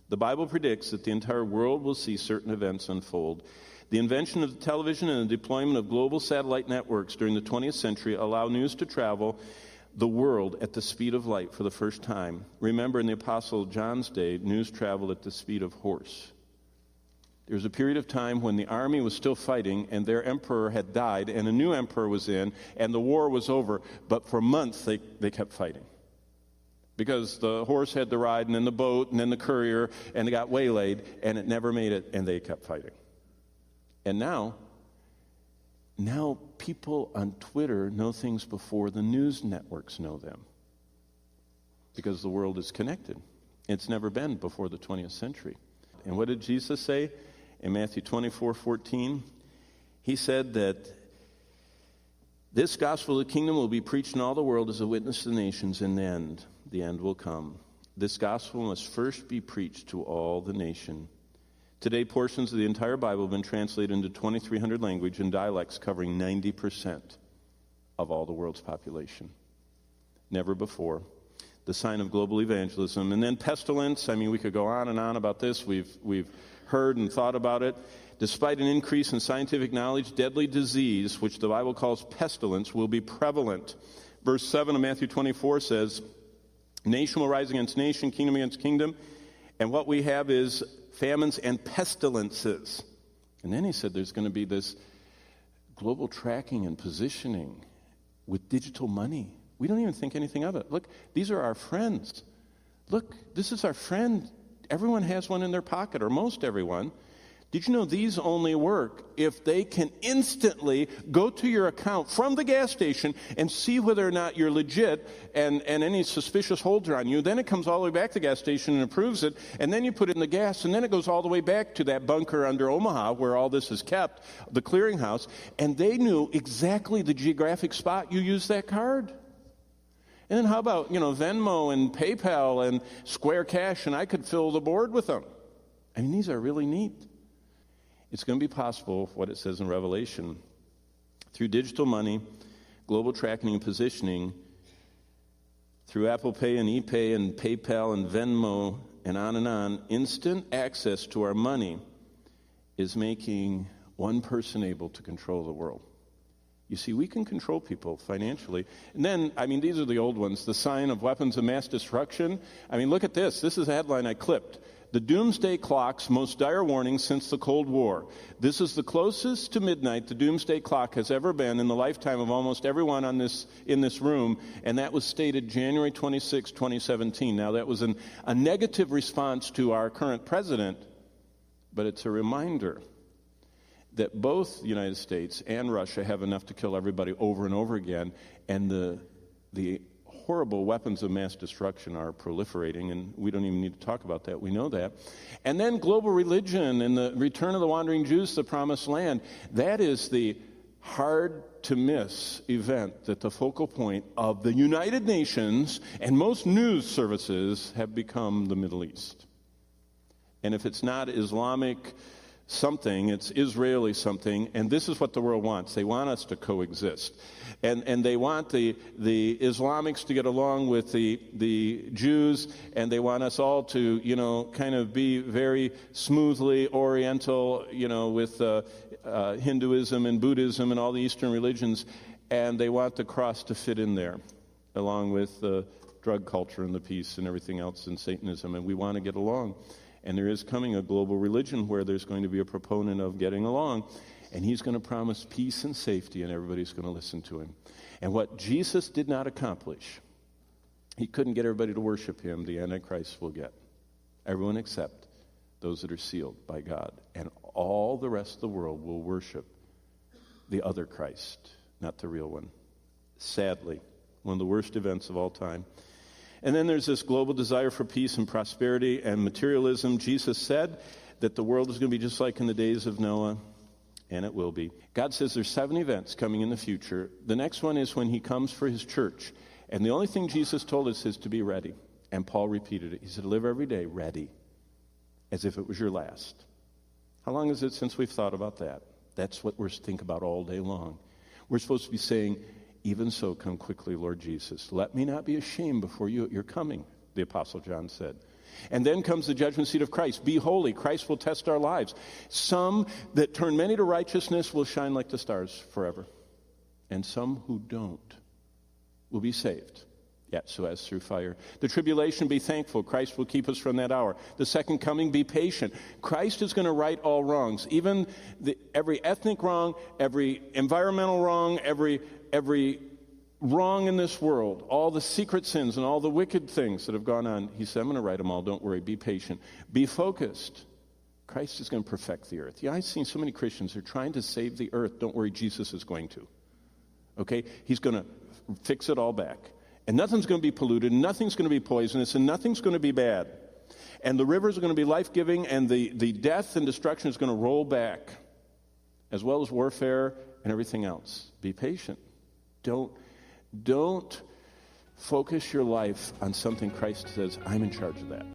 The Bible predicts that the entire world will see certain events unfold. The invention of television and the deployment of global satellite networks during the 20th century allow news to travel the world at the speed of light for the first time. Remember, in the Apostle John's day, news traveled at the speed of horse. There was a period of time when the army was still fighting and their emperor had died and a new emperor was in and the war was over. But for months they kept fighting. Because the horse had to ride and then the boat and then the courier and they got waylaid and it never made it and they kept fighting. And now people on Twitter know things before the news networks know them. Because the world is connected. It's never been before the 20th century. And what did Jesus say in Matthew 24:14? He said that this gospel of the kingdom will be preached in all the world as a witness to the nations, and then the end will come. This gospel must first be preached to all the nation. Today, portions of the entire Bible have been translated into 2,300 languages and dialects covering 90% of all the world's population. Never before. The sign of global evangelism. And then pestilence. I mean, we could go on and on about this. We've heard and thought about it. Despite an increase in scientific knowledge, deadly disease, which the Bible calls pestilence, will be prevalent. Verse 7 of Matthew 24 says, nation will rise against nation, kingdom against kingdom. And what we have is famines and pestilences. And then he said there's going to be this global tracking and positioning with digital money. We don't even think anything of it. Look, these are our friends. Look, this is our friend. Everyone has one in their pocket, or most everyone. Did you know these only work if they can instantly go to your account from the gas station and see whether or not you're legit and any suspicious holds are on you? Then it comes all the way back to the gas station and approves it, and then you put it in the gas, and then it goes all the way back to that bunker under Omaha where all this is kept, the clearinghouse, and they knew exactly the geographic spot you used that card. And then how about, Venmo and PayPal and Square Cash, and I could fill the board with them. I mean, these are really neat. It's going to be possible, what it says in Revelation, through digital money, global tracking and positioning, through Apple Pay and ePay and PayPal and Venmo and on, instant access to our money is making one person able to control the world. You see, we can control people financially. And then, these are the old ones, the sign of weapons of mass destruction. Look at this. This is a headline I clipped. The doomsday clock's most dire warning since the Cold War. This is the closest to midnight the doomsday clock has ever been in the lifetime of almost everyone in this room, and that was stated January 26, 2017. Now, that was a negative response to our current president, but it's a reminder that both the United States and Russia have enough to kill everybody over and over again, and the horrible weapons of mass destruction are proliferating, and we don't even need to talk about that. We know that. And then global religion and the return of the wandering Jews to the promised land. That is the hard-to-miss event that the focal point of the United Nations and most news services have become the Middle East. And if it's not Islamic something, it's Israeli something, and this is what the world wants. They want us to coexist. And they want the Islamics to get along with the Jews, and they want us all to, kind of be very smoothly Oriental, with Hinduism and Buddhism and all the Eastern religions, and they want the cross to fit in there, along with the drug culture and the peace and everything else and Satanism, and we want to get along. And there is coming a global religion where there's going to be a proponent of getting along. And he's going to promise peace and safety, and everybody's going to listen to him. And what Jesus did not accomplish, he couldn't get everybody to worship him, the Antichrist will get. Everyone except those that are sealed by God. And all the rest of the world will worship the other Christ, not the real one. Sadly, one of the worst events of all time. And then there's this global desire for peace and prosperity and materialism. Jesus said that the world is going to be just like in the days of Noah, and it will be. God says there's 7 events coming in the future. The next one is when he comes for his church. And the only thing Jesus told us is to be ready. And Paul repeated it. He said, live every day ready, as if it was your last. How long is it since we've thought about that? That's what we're think about all day long. We're supposed to be saying, even so, come quickly, Lord Jesus. Let me not be ashamed before you at your coming, the Apostle John said. And then comes the judgment seat of Christ. Be holy. Christ will test our lives. Some that turn many to righteousness will shine like the stars forever. And some who don't will be saved. Yet so as through fire. The tribulation, be thankful. Christ will keep us from that hour. The second coming, be patient. Christ is going to right all wrongs. Even every ethnic wrong, every environmental wrong, every wrong in this world, all the secret sins and all the wicked things that have gone on. He said, I'm going to write them all. Don't worry. Be patient. Be focused. Christ is going to perfect the earth. Yeah, I've seen so many Christians who are trying to save the earth. Don't worry. Jesus is going to. Okay? He's going to fix it all back. And nothing's going to be polluted, nothing's going to be poisonous, and nothing's going to be bad. And the rivers are going to be life-giving, and the death and destruction is going to roll back, as well as warfare and everything else. Be patient. Don't focus your life on something Christ says, I'm in charge of that.